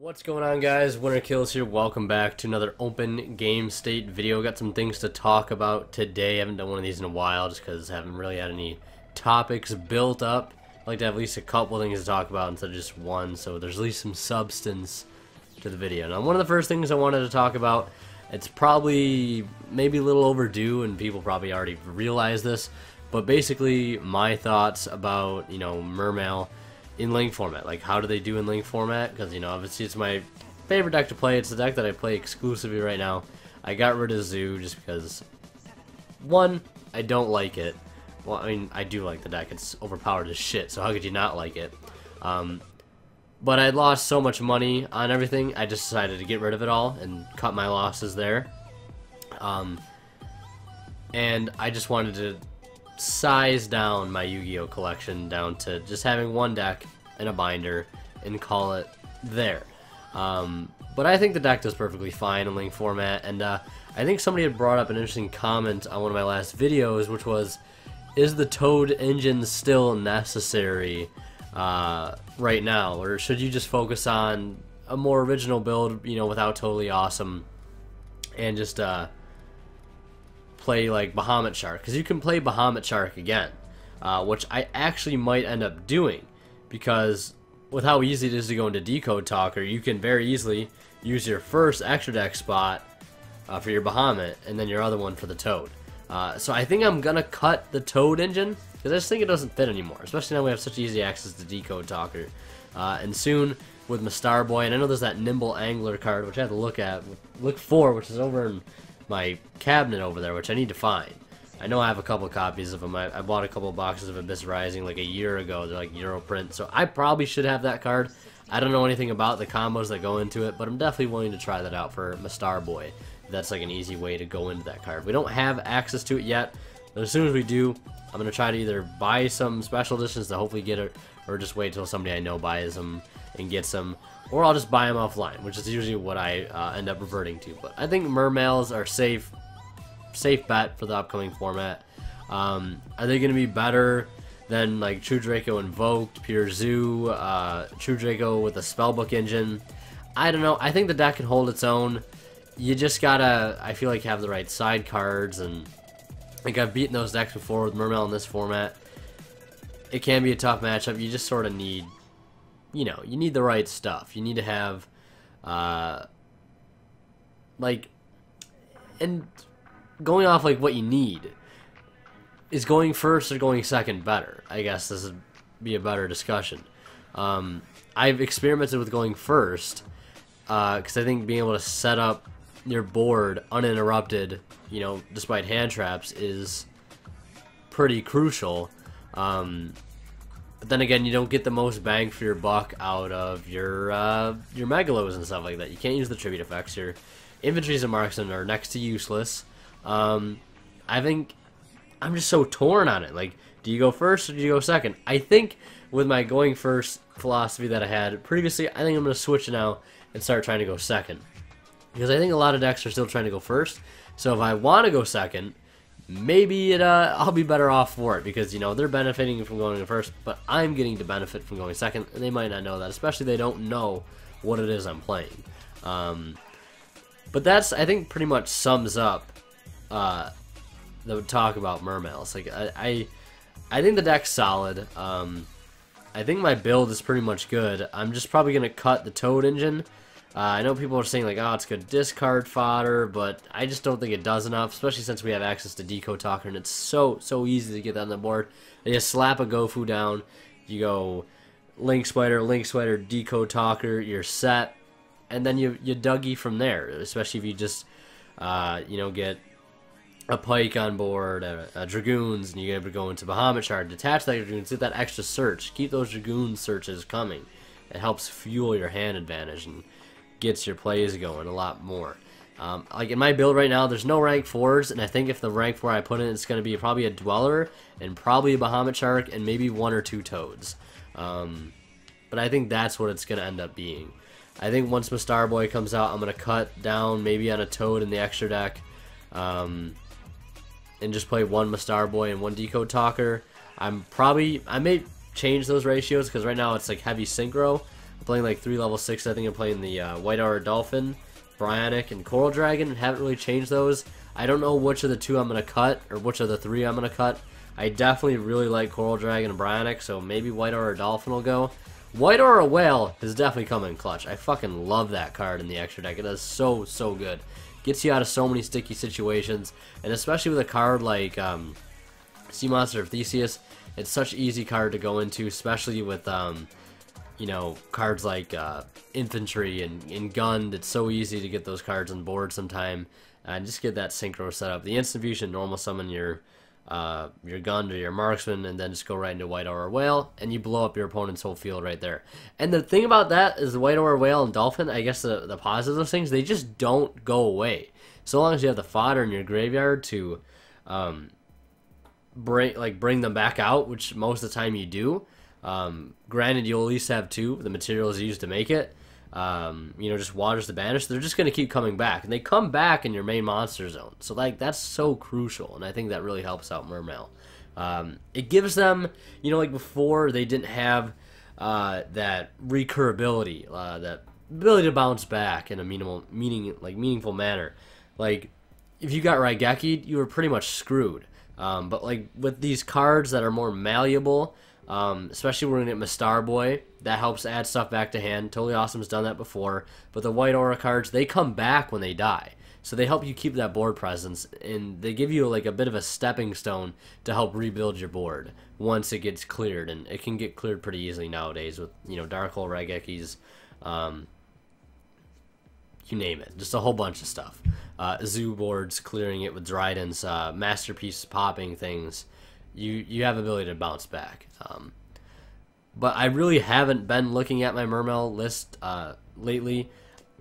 What's going on, guys? Winter Kills here. Welcome back to another open game state video. Got some things to talk about today. I haven't done one of these in a while just because I haven't really had any topics built up. I like to have at least a couple things to talk about instead of just one, so there's at least some substance to the video. Now, one of the first things I wanted to talk about, it's probably maybe a little overdue and people probably already realize this, but basically my thoughts about, Mermail in Link format. Like, how do they do in Link format? Because, obviously it's my favorite deck to play. It's the deck that I play exclusively right now. I got rid of Zoo just because, one, I don't like it. Well, I mean, I do like the deck. It's overpowered as shit, so how could you not like it? But I lost so much money on everything, I just decided to get rid of it all and cut my losses there. And I just wanted to size down my Yu-Gi-Oh collection down to just having one deck and a binder and call it there. But I think the deck does perfectly fine in Link format, and I think somebody had brought up an interesting comment on one of my last videos, which was, is the Toad engine still necessary right now, or should you just focus on a more original build, without Totally Awesome, and just play like Bahamut Shark? Because you can play Bahamut Shark again, which I actually might end up doing, because with how easy it is to go into Decode Talker, you can very easily use your first extra deck spot for your Bahamut, and then your other one for the Toad. So I think I'm gonna cut the Toad engine, because I just think it doesn't fit anymore, especially now we have such easy access to Decode Talker. And soon with my Star Boy, and I know there's that Nimble Angler card, which I have to look for, which is over in my cabinet over there, which I need to find. I know I have a couple copies of them. I bought a couple boxes of Abyss Rising like a year ago. They're like Euro print, so I probably should have that card. I don't know anything about the combos that go into it, but I'm definitely willing to try that out for my Star Boy. That's like an easy way to go into that card. We don't have access to it yet, but as soon as we do, I'm going to try to either buy some special editions to hopefully get it, or just wait till somebody I know buys them and gets them, or I'll just buy them offline, which is usually what I end up reverting to. But I think Mermails are safe bet for the upcoming format. Are they going to be better than like True Draco Invoked, Pure Zoo, True Draco with a Spellbook engine? I don't know. I think the deck can hold its own. You just gotta, I feel like, have the right side cards, and like I've beaten those decks before with Mermail in this format. It can be a tough matchup. You just sort of need, you need the right stuff. You need to have, like, and going off like what you need, is going first or going second better? I guess this would be a better discussion. I've experimented with going first, because I think being able to set up your board uninterrupted, despite hand traps, is pretty crucial. But then again, you don't get the most bang for your buck out of your Megalos and stuff like that. You can't use the tribute effects. Your inventories and marksmen are next to useless. I think I'm just so torn on it. Like, do you go first or do you go second? I think with my going first philosophy that I had previously, I think I'm going to switch now and start trying to go second. Because I think a lot of decks are still trying to go first. So if I want to go second, maybe I'll be better off for it, because they're benefiting from going first, but I'm getting to benefit from going second, and they might not know that, especially if they don't know what it is I'm playing. But that's, I think, pretty much sums up the talk about Mermails. Like, I think the deck's solid. I think my build is pretty much good. I'm just probably gonna cut the Toad engine. I know people are saying like, oh, it's good discard fodder, but I just don't think it does enough, especially since we have access to Decode Talker, and it's so easy to get that on the board. You just slap a Gofu down, you go Link Spider, Decode Talker, you're set, and then you Dougie from there, especially if you just, get a Pike on board, a Dragoons, and you're able to go into Bahamut Shark, detach that Dragoons, get that extra search, keep those Dragoon searches coming. It helps fuel your hand advantage and gets your plays going a lot more. Like in my build right now, there's no rank 4s, and I think if the rank 4 I put in, it's going to be probably a Dweller, and probably a Bahamut Shark, and maybe 1 or 2 Toads. But I think that's what it's going to end up being. I think once my Star Boy comes out, I'm going to cut down maybe on a Toad in the extra deck, and just play 1 Mastar Boy and 1 Decode Talker. I may change those ratios, because right now it's like heavy synchro. playing like 3 level 6. I think I'm playing the White Aura Dolphin, Bionic, and Coral Dragon. Haven't really changed those. I don't know which of the 2 I'm going to cut, or which of the 3 I'm going to cut. I definitely really like Coral Dragon and Bionic, so maybe White Aura Dolphin will go. White Aura Whale has definitely come in clutch. I fucking love that card in the extra deck. It is so, so good. Gets you out of so many sticky situations, and especially with a card like Sea Monster of Theseus, it's such an easy card to go into, especially with you know, cards like Infantry and Gun. It's so easy to get those cards on board sometime, and just get that synchro set up. The instant fusion, normal summon your Gun or your Marksman, and then just go right into White Aura Whale, and you blow up your opponent's whole field right there. And the thing about that is the White Aura Whale and Dolphin, I guess the positive of those things, they just don't go away. So long as you have the fodder in your graveyard to bring them back out, which most of the time you do. Granted, you'll at least have 2, the materials used to make it. You know, just Waters to Banish. They're just going to keep coming back, and they come back in your main monster zone. So like that's so crucial, and I think that really helps out Mermail. It gives them, you know, like before they didn't have that recurability, that ability to bounce back in a meaningful manner. Like if you got Raigeki, you were pretty much screwed. But like with these cards that are more malleable, especially when we're gonna get Mistar Boy, that helps add stuff back to hand. Totally Awesome's done that before. But the White Aura cards, they come back when they die. So they help you keep that board presence, and they give you like a bit of a stepping stone to help rebuild your board once it gets cleared. And it can get cleared pretty easily nowadays with, you know, Dark Hole Raigekis, you name it. Just a whole bunch of stuff. Zoo boards, clearing it with Dryden's, Masterpiece popping things. You have ability to bounce back. But I really haven't been looking at my Mermail list lately.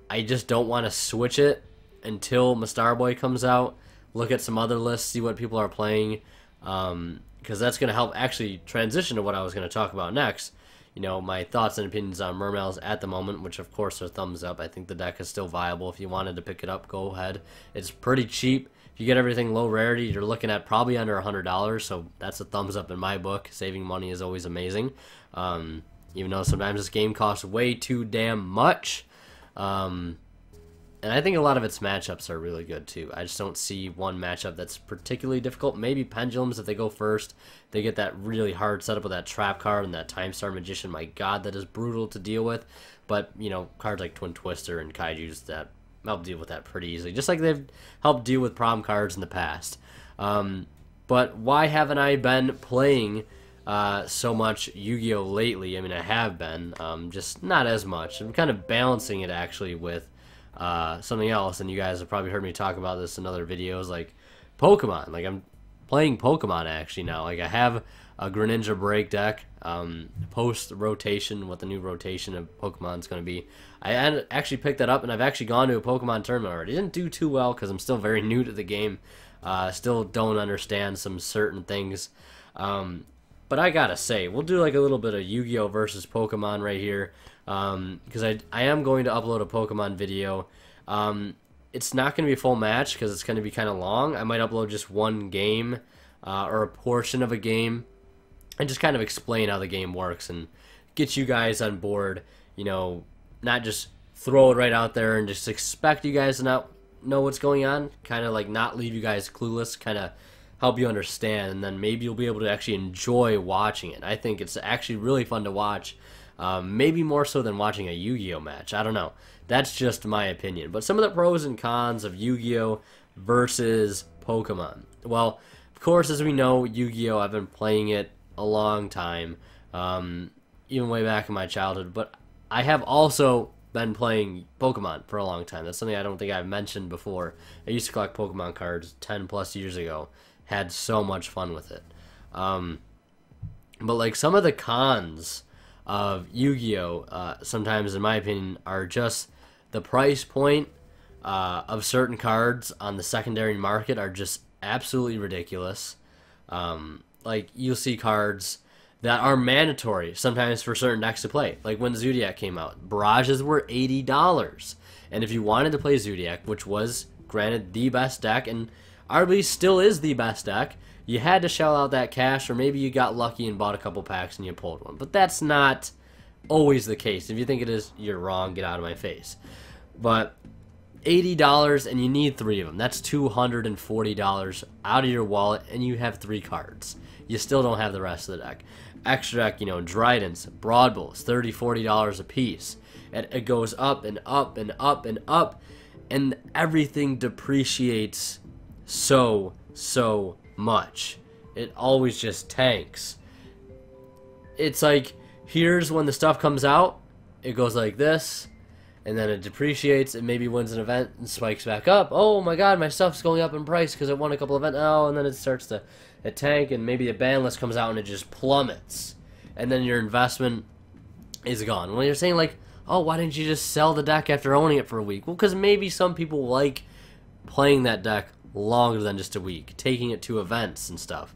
I just don't want to switch it until Mistar Boy comes out. Look at some other lists, see what people are playing, because that's going to help actually transition to what I was going to talk about next. You know, my thoughts and opinions on Mermails at the moment, which of course are thumbs up. I think the deck is still viable. If you wanted to pick it up, go ahead. It's pretty cheap. If you get everything low rarity, you're looking at probably under $100, so that's a thumbs up in my book. Saving money is always amazing, even though sometimes this game costs way too damn much. And I think a lot of its matchups are really good too. I just don't see one matchup that's particularly difficult. Maybe Pendulums, if they go first, they get that really hard setup with that Trap card and that Time Star Magician. My god, that is brutal to deal with. But, you know, cards like Twin Twister and Kaijus that help deal with that pretty easily. Just like they've helped deal with problem cards in the past. But why haven't I been playing so much Yu-Gi-Oh! Lately? I mean, I have been, just not as much. I'm kind of balancing it actually with something else, and you guys have probably heard me talk about this in other videos, like Pokemon. Like, I'm playing Pokemon actually now. Like, I have a Greninja break deck, post-rotation, what the new rotation of Pokemon's going to be. I actually picked that up, and I've actually gone to a Pokemon tournament already. Didn't do too well, because I'm still very new to the game. Still don't understand some certain things. But I gotta say, we'll do like a little bit of Yu-Gi-Oh! Versus Pokemon right here. Because I am going to upload a Pokemon video. It's not going to be a full match because it's going to be kind of long. I might upload just one game or a portion of a game and just kind of explain how the game works and get you guys on board. You know, not just throw it right out there and just expect you guys to not know what's going on. Kind of like not leave you guys clueless, kind of help you understand, and then maybe you'll be able to actually enjoy watching it. I think it's actually really fun to watch. Maybe more so than watching a Yu-Gi-Oh! Match. I don't know. That's just my opinion. But some of the pros and cons of Yu-Gi-Oh! Versus Pokemon. Well, of course, as we know, Yu-Gi-Oh! I've been playing it a long time, even way back in my childhood. But I have also been playing Pokemon for a long time. That's something I don't think I've mentioned before. I used to collect Pokemon cards 10 plus years ago. Had so much fun with it. But like some of the cons of Yu-Gi-Oh! Sometimes, in my opinion, are just the price point of certain cards on the secondary market are just absolutely ridiculous. Like, you'll see cards that are mandatory sometimes for certain decks to play. Like when Zodiac came out, barrages were $80. And if you wanted to play Zodiac, which was, granted, the best deck, and arguably still is the best deck, you had to shell out that cash, or maybe you got lucky and bought a couple packs and you pulled one. But that's not always the case. If you think it is, you're wrong. Get out of my face. But $80 and you need 3 of them. That's $240 out of your wallet, and you have 3 cards. You still don't have the rest of the deck. Extra deck, you know, Dryden's, Broad Bulls, $30, $40 a piece. And it goes up and up and up and up, and everything depreciates so much. It always just tanks. It's like, here's when the stuff comes out, it goes like this, and then it depreciates, and maybe wins an event and spikes back up. Oh my god, my stuff's going up in price because it won a couple events. Oh, and then it starts to tank, and maybe a ban list comes out and it just plummets, and then your investment is gone. When you're saying like, oh, why didn't you just sell the deck after owning it for a week? Well, because maybe some people like playing that deck longer than just a week, taking it to events and stuff,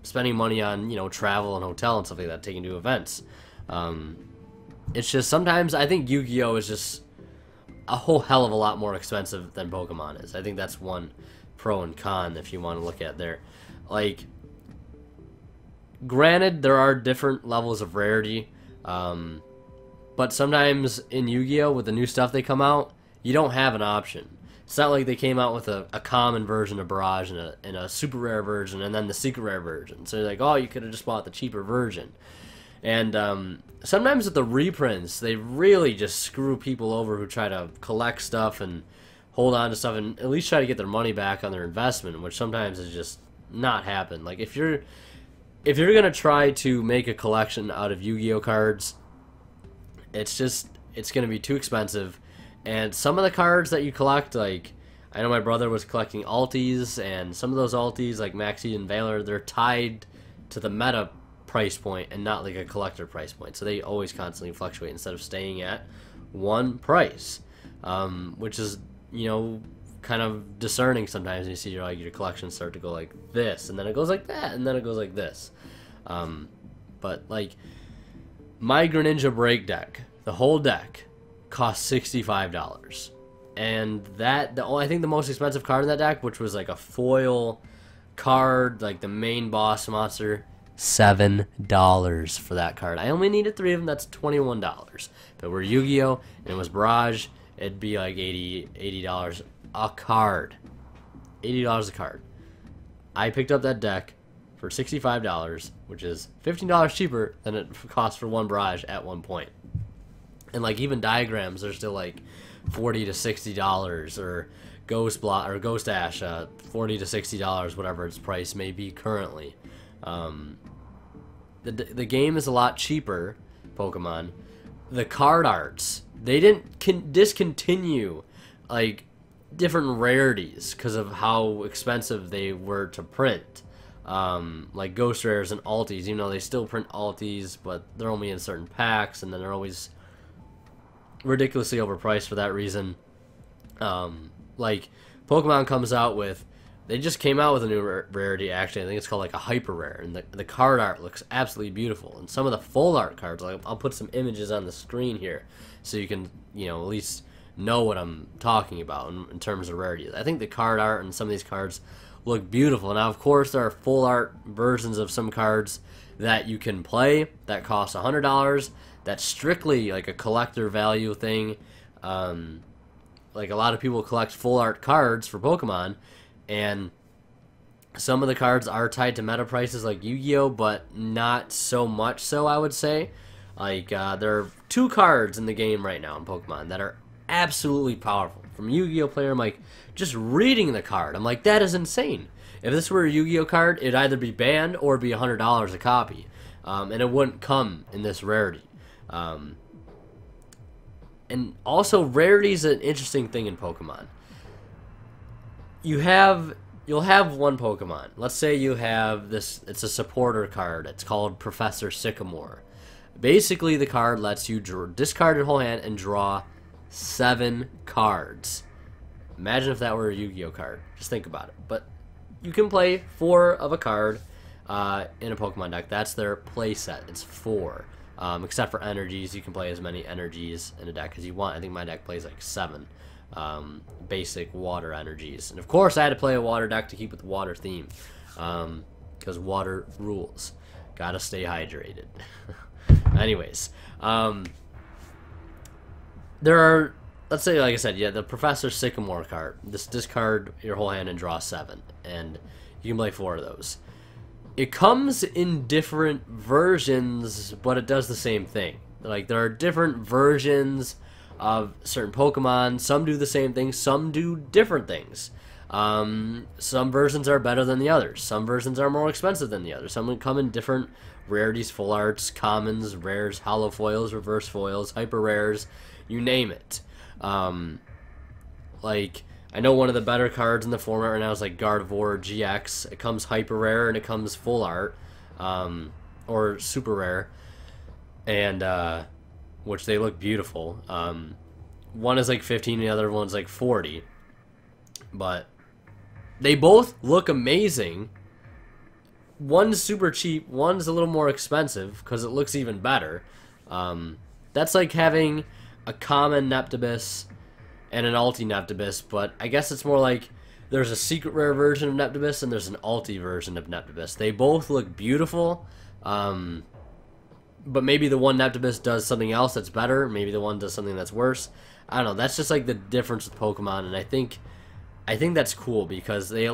spending money on, you know, travel and hotel and stuff like that, taking to events. It's just sometimes I think Yu-Gi-Oh is just a whole hell of a lot more expensive than Pokemon is. I think that's one pro and con if you want to look at there. Like, granted, there are different levels of rarity, but sometimes in Yu-Gi-Oh, with the new stuff they come out, you don't have an option. It's not like they came out with a common version of Barrage and a super rare version and then the secret rare version. So you're like, oh, you could have just bought the cheaper version. And sometimes with the reprints, they really just screw people over who try to collect stuff and hold on to stuff and at least try to get their money back on their investment, which sometimes is just not happen. Like, if you're gonna try to make a collection out of Yu-Gi-Oh cards, it's gonna be too expensive. And some of the cards that you collect, like, I know my brother was collecting alties, and some of those alties, like Maxi and Valor, they're tied to the meta price point and not like a collector price point. So they always constantly fluctuate instead of staying at one price, which is, you know, kind of discerning sometimes. You see your collection start to go like this, and then it goes like that, and then it goes like this. But like my Greninja Break deck, the whole deck cost $65, and I think the most expensive card in that deck, which was like a foil card, like the main boss monster, $7 for that card. I only needed 3 of them. That's $21. If it were Yu-Gi-Oh and it was Barrage, it'd be like $80 a card. $80 a card. I picked up that deck for $65, which is $15 cheaper than it cost for one Barrage at one point. And like even diagrams, they're still like $40 to $60, or Ghost Ash, $40 to $60, whatever its price may be currently. The game is a lot cheaper, Pokemon. The card arts, they didn't discontinue like different rarities because of how expensive they were to print. Like Ghost Rares and Alties, you know, they still print Alties, but they're only in certain packs, and then they're always ridiculously overpriced for that reason. Like Pokemon comes out with, they just came out with a new rarity, actually. I think it's called like a hyper rare, and the card art looks absolutely beautiful. And some of the full art cards, like, I'll put some images on the screen here so you can, you know, at least know what I'm talking about in terms of rarities. I think the card art and some of these cards look beautiful. Now, of course, there are full art versions of some cards that you can play that cost $100. That's strictly like a collector value thing. Like, a lot of people collect full art cards for Pokemon, and some of the cards are tied to meta prices like Yu-Gi-Oh, but not so much so, I would say. Like, there are 2 cards in the game right now in Pokemon that are absolutely powerful. From a Yu-Gi-Oh player, I'm like, just reading the card, I'm like, that is insane. If this were a Yu-Gi-Oh card, it'd either be banned or be $100 a copy. And it wouldn't come in this rarity. And also, rarity is an interesting thing in Pokemon. You'll have one Pokemon. Let's say you have this, it's a supporter card. It's called Professor Sycamore. Basically, the card lets you discard your whole hand and draw 7 cards. Imagine if that were a Yu-Gi-Oh card. Just think about it. But you can play 4 of a card in a Pokemon deck. That's their play set. It's 4. Except for energies, you can play as many energies in a deck as you want. I think my deck plays like 7 basic water energies. And of course, I had to play a water deck to keep with the water theme, because water rules. Gotta stay hydrated. Anyways, there are, let's say, like I said, yeah, the Professor Sycamore card. This discard your whole hand and draw 7, and you can play 4 of those. It comes in different versions, but it does the same thing. Like, there are different versions of certain Pokemon. Some do the same thing, some do different things. Some versions are better than the others. Some versions are more expensive than the others. Some come in different rarities, full arts, commons, rares, hollow foils, reverse foils, hyper rares, you name it. Like, I know one of the better cards in the format right now is like Gardevoir GX. It comes hyper rare and it comes full art, or super rare, and which they look beautiful. One is like 15, the other one's like 40, but they both look amazing. One's super cheap, one's a little more expensive because it looks even better. That's like having a common Neptibus and an Ulti Neptibus, but I guess it's more like there's a secret rare version of Neptibus and there's an Ulti version of Neptibus. They both look beautiful, but maybe the one Neptibus does something else that's better, maybe the one does something that's worse. I don't know, that's just like the difference with Pokemon, and I think that's cool because they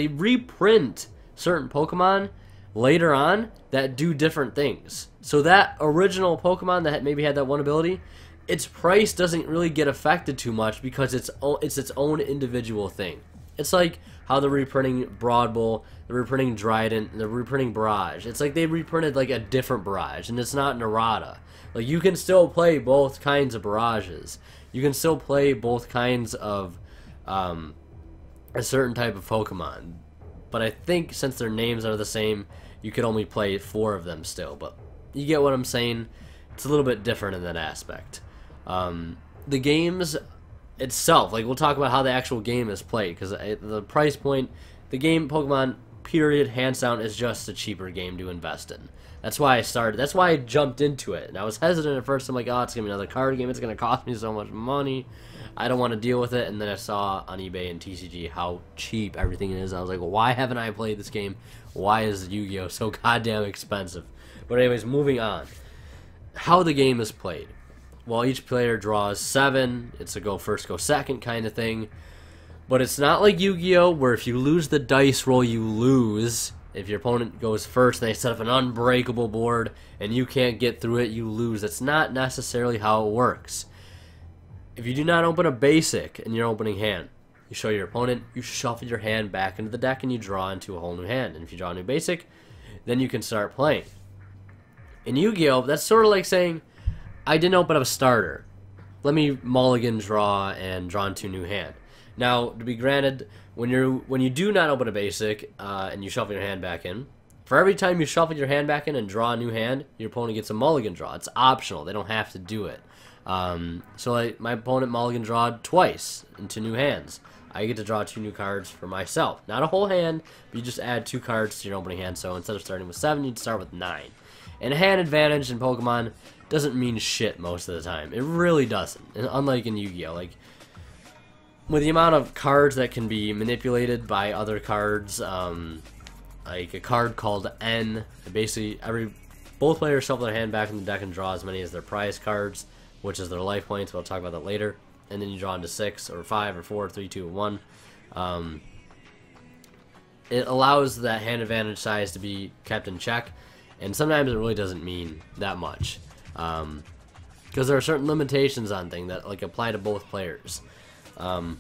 reprint certain Pokemon later on that do different things. So that original Pokemon that maybe had that one ability, its price doesn't really get affected too much because it's its own individual thing. It's like how they're reprinting Broadbull, they're reprinting Dryden, they're reprinting Barrage. It's like they reprinted like a different Barrage, and it's not Narada. Like, you can still play both kinds of Barrages. You can still play both kinds of a certain type of Pokemon. But I think since their names are the same, you could only play 4 of them still. But you get what I'm saying? It's a little bit different in that aspect. The games itself, like, we'll talk about how the actual game is played, because the price point, the game, Pokemon, period, hands down, is just a cheaper game to invest in. That's why I jumped into it. And I was hesitant at first. I'm like, oh, it's going to be another card game. It's going to cost me so much money. I don't want to deal with it. And then I saw on eBay and TCG how cheap everything is. I was like, well, why haven't I played this game? Why is Yu-Gi-Oh so goddamn expensive? But anyways, moving on. How the game is played. Well, each player draws 7. It's a go first, go second kind of thing. But it's not like Yu-Gi-Oh, where if you lose the dice roll, you lose. If your opponent goes first and they set up an unbreakable board and you can't get through it, you lose. That's not necessarily how it works. If you do not open a basic in your opening hand, you show your opponent, you shuffle your hand back into the deck and you draw into a whole new hand. And if you draw a new basic, then you can start playing. In Yu-Gi-Oh, that's sort of like saying, I didn't open up a starter. Let me mulligan draw and draw into a new hand. Now, to be granted, when you do not open a basic and you shuffle your hand back in, for every time you shuffle your hand back in and draw a new hand, your opponent gets a mulligan draw. It's optional. They don't have to do it. So like, my opponent mulligan drawed twice into new hands. I get to draw 2 new cards for myself. Not a whole hand, but you just add 2 cards to your opening hand. So instead of starting with 7, you'd start with 9. And hand advantage in Pokemon doesn't mean shit most of the time. It really doesn't. And unlike in Yu-Gi-Oh, like, with the amount of cards that can be manipulated by other cards, like a card called N, basically both players shuffle their hand back in the deck and draw as many as their prize cards, which is their life points. We'll talk about that later. And then you draw into 6 or 5 or 4, 3, 2, 1. It allows that hand advantage size to be kept in check, and sometimes it really doesn't mean that much, because there are certain limitations on things that like apply to both players. But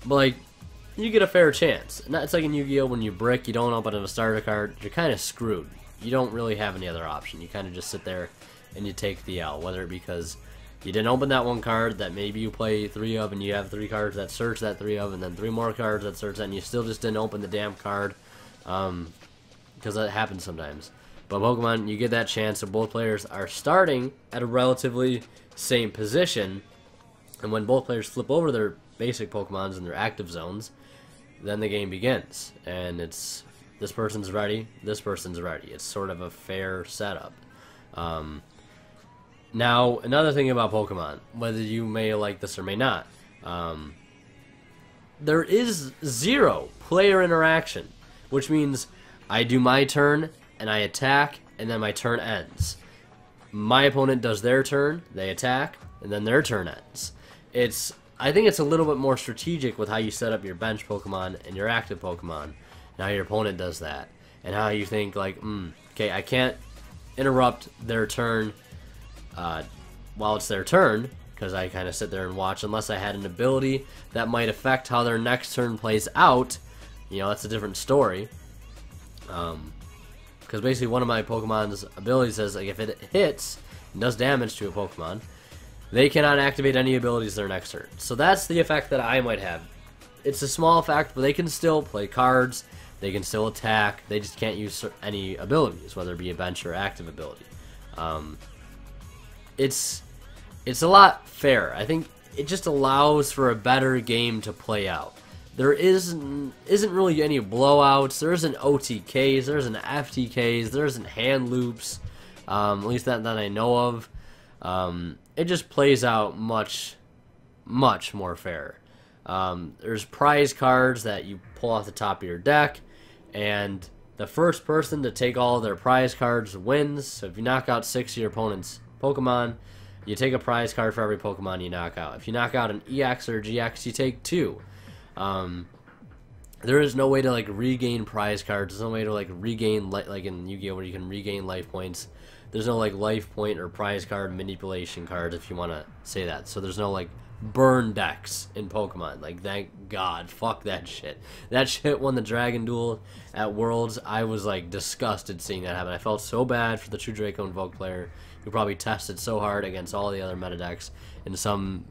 like, you get a fair chance. And it's like in Yu-Gi-Oh, when you brick, you don't open up a starter card, you're kind of screwed. You don't really have any other option. You kind of just sit there and you take the L, whether it because you didn't open that one card that maybe you play 3 of, and you have 3 cards that search that 3 of, and then 3 more cards that search that, and you still just didn't open the damn card, because that happens sometimes. But Pokemon, you get that chance, so both players are starting at a relatively same position, and when both players flip over their basic Pokemons in their active zones, then the game begins, and it's this person's ready, this person's ready. It's sort of a fair setup. Now, another thing about Pokemon, whether you may like this or may not, there is 0 player interaction, which means I do my turn, and I attack, and then my turn ends. My opponent does their turn, they attack, and then their turn ends. I think it's a little bit more strategic with how you set up your bench Pokemon and your active Pokemon, and how your opponent does that, and how you think like, okay, I can't interrupt their turn while it's their turn, because I kind of sit there and watch, unless I had an ability that might affect how their next turn plays out. You know, that's a different story. Because basically one of my Pokemon's abilities says, like, if it hits and does damage to a Pokemon, they cannot activate any abilities their next turn. So that's the effect that I might have. It's a small effect, but they can still play cards, they can still attack, they just can't use any abilities, whether it be a bench or active ability. It's a lot fairer. I think it just allows for a better game to play out. There isn't really any blowouts, there isn't OTKs, there isn't FTKs, there isn't hand loops, at least that I know of. It just plays out much more fair. There's prize cards that you pull off the top of your deck, and the first person to take all of their prize cards wins. So if you knock out 6 of your opponent's Pokemon, you take a prize card for every Pokemon you knock out. If you knock out an EX or GX, you take 2. There is no way to like regain prize cards. There's no way to like regain like in Yu-Gi-Oh where you can regain life points. There's no like life point or prize card manipulation cards, if you want to say that. So there's no like burn decks in Pokemon. Like, thank God. Fuck that shit. That shit won the Dragon Duel at Worlds. I was like disgusted seeing that happen. I felt so bad for the True Draco Invoke player who probably tested so hard against all the other meta decks, and some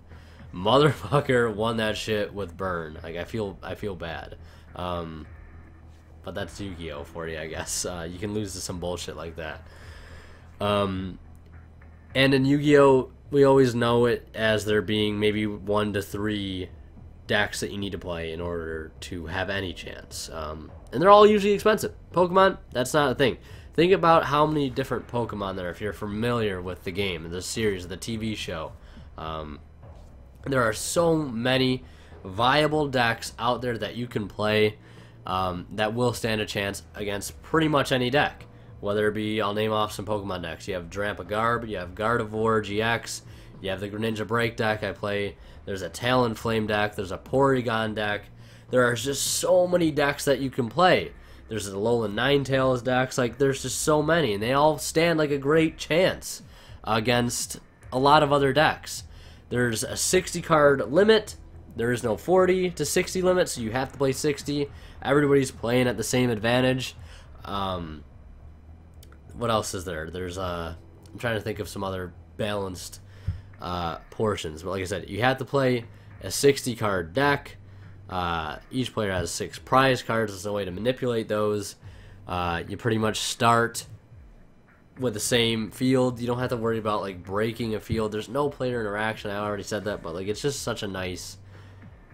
motherfucker won that shit with burn. Like, I feel bad. But that's Yu-Gi-Oh for you, I guess. You can lose to some bullshit like that. And in Yu-Gi-Oh, we always know it as there being maybe 1 to 3 decks that you need to play in order to have any chance. And they're all usually expensive. Pokemon, that's not a thing. Think about how many different Pokemon there are if you're familiar with the game, the series, the TV show. There are so many viable decks out there that you can play that will stand a chance against pretty much any deck. Whether it be, I'll name off some Pokemon decks. You have Drampa Garb, you have Gardevoir GX, you have the Greninja Break deck I play, there's a Talonflame deck, there's a Porygon deck. There are just so many decks that you can play. There's the Alolan Ninetales decks, like, there's just so many, and they all stand like a great chance against a lot of other decks. There's a 60 card limit. There is no 40 to 60 limit, so you have to play 60. Everybody's playing at the same advantage. What else is there? There's I'm trying to think of some other balanced portions, but like I said, you have to play a 60 card deck. Each player has 6 prize cards. There's no way to manipulate those. You pretty much start with the same field. You don't have to worry about like breaking a field. There's no player interaction. I already said that, but like, it's just such a nice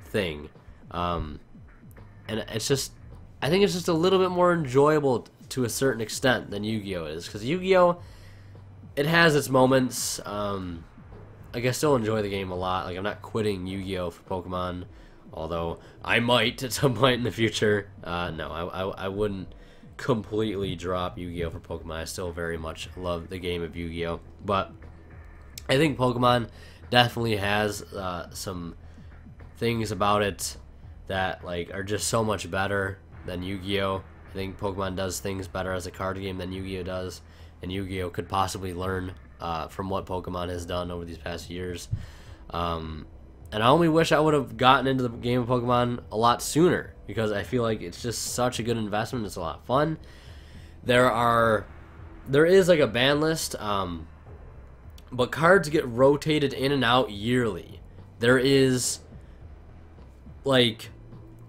thing. And it's just, I think it's just a little bit more enjoyable to a certain extent than Yu-Gi-Oh is, because Yu-Gi-Oh, it has its moments. Like, I still enjoy the game a lot. Like, I'm not quitting Yu-Gi-Oh for Pokemon, although I might at some point in the future. No, I wouldn't completely drop Yu-Gi-Oh for Pokemon. I still very much love the game of Yu-Gi-Oh, but I think Pokemon definitely has some things about it that like are just so much better than Yu-Gi-Oh. I think Pokemon does things better as a card game than Yu-Gi-Oh does, and Yu-Gi-Oh could possibly learn from what Pokemon has done over these past years. And I only wish I would have gotten into the game of Pokemon a lot sooner, because I feel like it's just such a good investment. It's a lot of fun. There is like a ban list, but cards get rotated in and out yearly. There is like,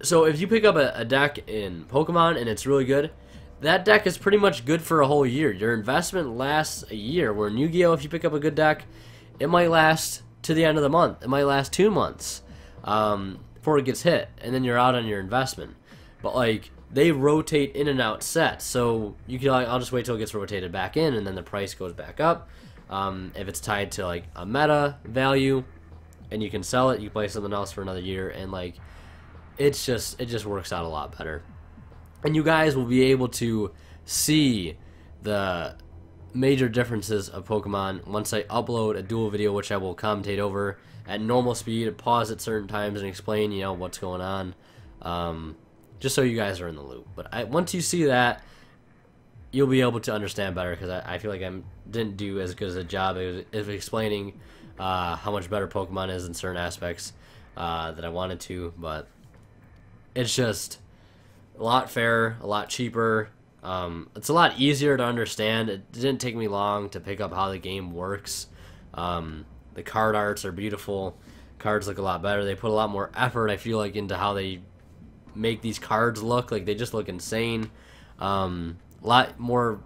so if you pick up a deck in Pokemon and it's really good, that deck is pretty much good for a whole year. Your investment lasts a year, where in Yu-Gi-Oh, if you pick up a good deck, it might last to the end of the month. It might last 2 months before it gets hit, and then you're out on your investment. But like, they rotate in and out sets, so you can like, I'll just wait till it gets rotated back in, and then the price goes back up. If it's tied to like a meta value, and you can sell it, you play something else for another year, and like, it just works out a lot better. And you guys will be able to see the major differences of Pokemon once I upload a duel video, which I will commentate over at normal speed, pause at certain times, and explain, you know, what's going on, just so you guys are in the loop. But once you see that, you'll be able to understand better, because I feel like I didn't do as good as a job of explaining how much better Pokemon is in certain aspects that I wanted to. But it's just a lot fairer, a lot cheaper. It's a lot easier to understand. It didn't take me long to pick up how the game works. The card arts are beautiful. Cards look a lot better. They put a lot more effort, I feel like, into how they make these cards look. Like, they just look insane. A lot more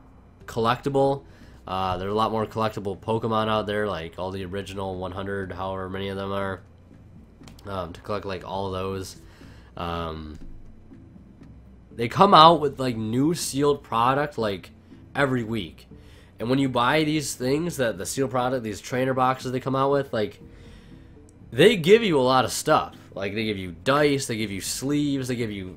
collectible. There are a lot more collectible Pokemon out there, like all the original 100, however many of them are, to collect, like, all of those. They come out with, like, new sealed product, like, every week. And when you buy these things, the sealed product, these trainer boxes they come out with, like, they give you a lot of stuff. Like, they give you dice, they give you sleeves, they give you,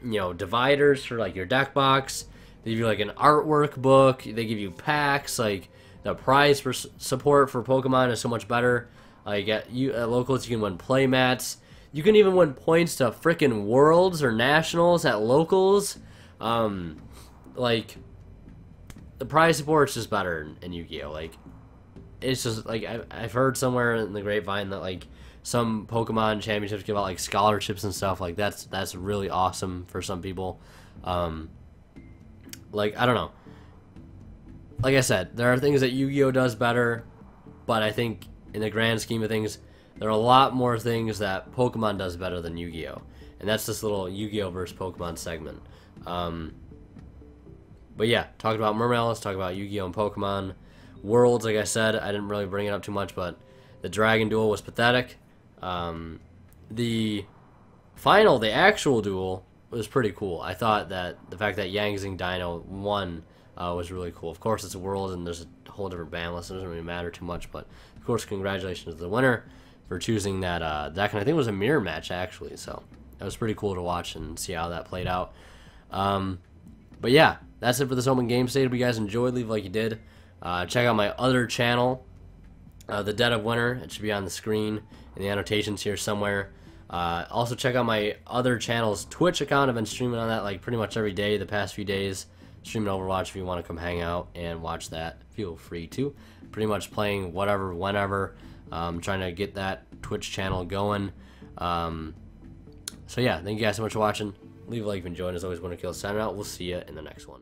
you know, dividers for, like, your deck box. They give you, like, an artwork book. They give you packs. Like, the prize for support for Pokemon is so much better. Like, at locals, you can win play mats. You can even win points to frickin' Worlds or Nationals at locals. Like, the prize support is just better in Yu-Gi-Oh! Like, it's just, like, I've heard somewhere in the grapevine that, like, some Pokemon championships give out, like, scholarships and stuff. Like, that's really awesome for some people. Like, I don't know. Like I said, there are things that Yu-Gi-Oh! Does better, but I think in the grand scheme of things, there are a lot more things that Pokemon does better than Yu-Gi-Oh! And that's this little Yu-Gi-Oh! Versus Pokemon segment. But yeah, talked about Mermails, talked about Yu-Gi-Oh! And Pokemon. Worlds, like I said, I didn't really bring it up too much, but the Dragon Duel was pathetic. The actual duel was pretty cool. I thought that the fact that Yang Dino won was really cool. Of course, it's a world, and there's a whole different ban list. It doesn't really matter too much, but of course, congratulations to the winner for choosing that deck, and I think it was a mirror match, actually, so it was pretty cool to watch and see how that played out. But yeah, that's it for this open game state. If you guys enjoyed, leave a like you did. Check out my other channel, The Dead of Winter. It should be on the screen in the annotations here somewhere. Also check out my other channel's Twitch account. I've been streaming on that like pretty much every day the past few days. Streaming Overwatch. If you want to come hang out and watch that, feel free to. Pretty much playing whatever, whenever. Trying to get that Twitch channel going. So yeah, thank you guys so much for watching. Leave a like if you enjoyed. As always, WinterKill signing out. We'll see you in the next one.